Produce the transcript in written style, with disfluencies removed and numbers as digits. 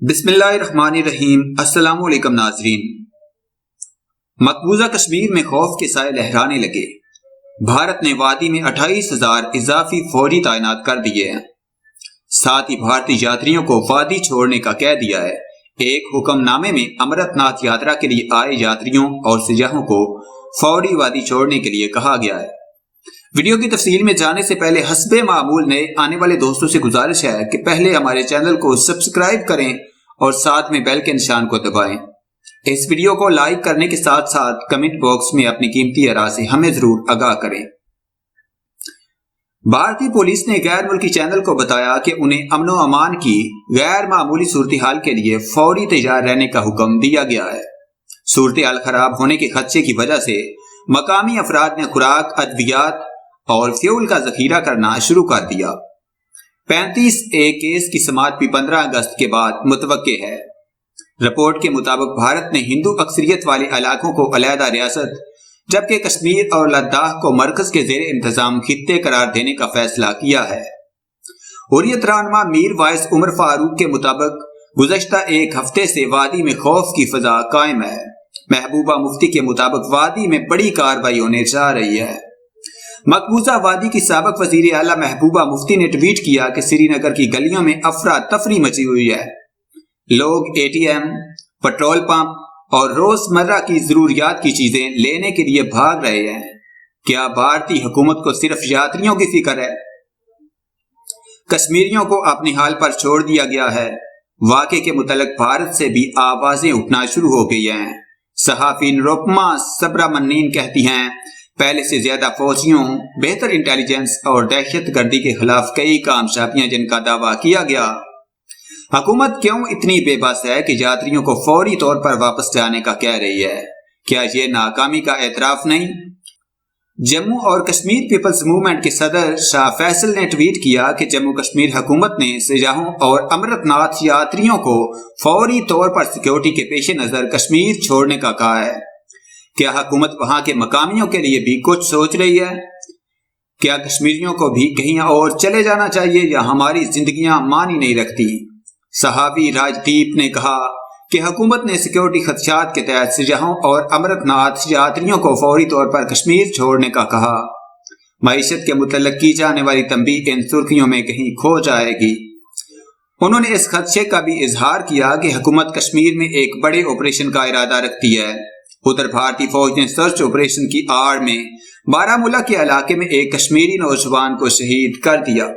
بسم اللہ الرحمن الرحیم۔ السلام علیکم ناظرین۔ مقبوضہ کشمیر میں خوف کے سائے لہرانے لگے۔ بھارت نے وادی میں 28,000 اضافی فوجی تعینات کر دیے ہیں، ساتھ ہی بھارتی یاتریوں کو وادی چھوڑنے کا کہہ دیا ہے۔ ایک حکم نامے میں امرت ناتھ یاترا کے لیے آئے یاتریوں اور سیاحوں کو فوری وادی چھوڑنے کے لیے کہا گیا ہے۔ ویڈیو کی تفصیل میں جانے سے پہلے حسب معمول نئے آنے والے دوستوں سے گزارش ہے کہ پہلے ہمارے چینل کو سبسکرائب کریں اور ساتھ میں بیل کے نشان کو دبائیں۔ اس ویڈیو کو لائک کرنے کے ساتھ ساتھ کمنٹ باکس میں اپنی قیمتی آراء سے ہمیں ضرور آگاہ کریں۔ بھارتی پولیس نے غیر ملکی چینل کو بتایا کہ انہیں امن و امان کی غیر معمولی صورتحال کے لیے فوری تیار رہنے کا حکم دیا گیا ہے۔ صورتحال خراب ہونے کے خدشے کی وجہ سے مقامی افراد نے خوراک، ادویات اور فیول کا ذخیرہ کرنا شروع کر دیا۔ 35A کیس کی سماعت بھی 15 اگست کے بعد متوقع ہے۔ رپورٹ کے مطابق بھارت نے ہندو اکثریت والے علاقوں کو علیحدہ ریاست جبکہ کشمیر اور لداخ کو مرکز کے زیر انتظام خطے قرار دینے کا فیصلہ کیا ہے۔ حریت رہنما میر وائس عمر فاروق کے مطابق گزشتہ ایک ہفتے سے وادی میں خوف کی فضا قائم ہے۔ محبوبہ مفتی کے مطابق وادی میں بڑی کارروائی ہونے جا رہی ہے۔ مقبوضہ وادی کی سابق وزیر اعلیٰ محبوبہ مفتی نے ٹویٹ کیا کہ سری نگر کی گلیوں میں افراتفری مچی ہوئی ہے۔ لوگ ATM، پٹرول پمپ اور روزمرہ کی ضروریات کی چیزیں لینے کے لیے بھاگ رہے ہیں۔ کیا بھارتی حکومت کو صرف یاتریوں کی فکر ہے؟ کشمیریوں کو اپنے حال پر چھوڑ دیا گیا ہے۔ واقعے کے متعلق بھارت سے بھی آوازیں اٹھنا شروع ہو گئی ہیں۔ صحافی نروپما سبرامنین کہتی ہیں، پہلے سے زیادہ فوجیوں، بہتر انٹیلیجنس اور دہشت گردی کے خلاف کئی کامیابیاں جن کا دعویٰ کیا گیا۔ حکومت کیوں اتنی بے بس ہے کہ یاتریوں کو فوری طور پر واپس جانے کا کہہ رہی ہے؟ کیا یہ ناکامی کا اعتراف نہیں؟ جموں اور کشمیر پیپلز موومنٹ کے صدر شاہ فیصل نے ٹویٹ کیا کہ جموں کشمیر حکومت نے سیاحوں اور امرت ناتھ یاتریوں کو فوری طور پر سیکیورٹی کے پیش نظر کشمیر چھوڑنے کا کہا ہے۔ کیا حکومت وہاں کے مقامیوں کے لیے بھی کچھ سوچ رہی ہے؟ کیا کشمیریوں کو بھی کہیں اور چلے جانا چاہیے یا ہماری زندگیاں معنی نہیں رکھتی؟ صحافی راج دیپ نے کہا کہ حکومت نے سیکیورٹی خدشات کے تحت سیاحوں اور امرت ناتھ یاتریوں کو فوری طور پر کشمیر چھوڑنے کا کہا۔ معیشت کے متعلق کی جانے والی تنبیہ ان سرخیوں میں کہیں کھو جائے گی۔ انہوں نے اس خدشے کا بھی اظہار کیا کہ حکومت کشمیر میں ایک بڑے آپریشن کا ارادہ رکھتی ہے۔ ادھر بھارتی فوج نے سرچ آپریشن کی آڑ میں بارہ مولہ کے علاقے میں ایک کشمیری نوجوان کو شہید کر دیا۔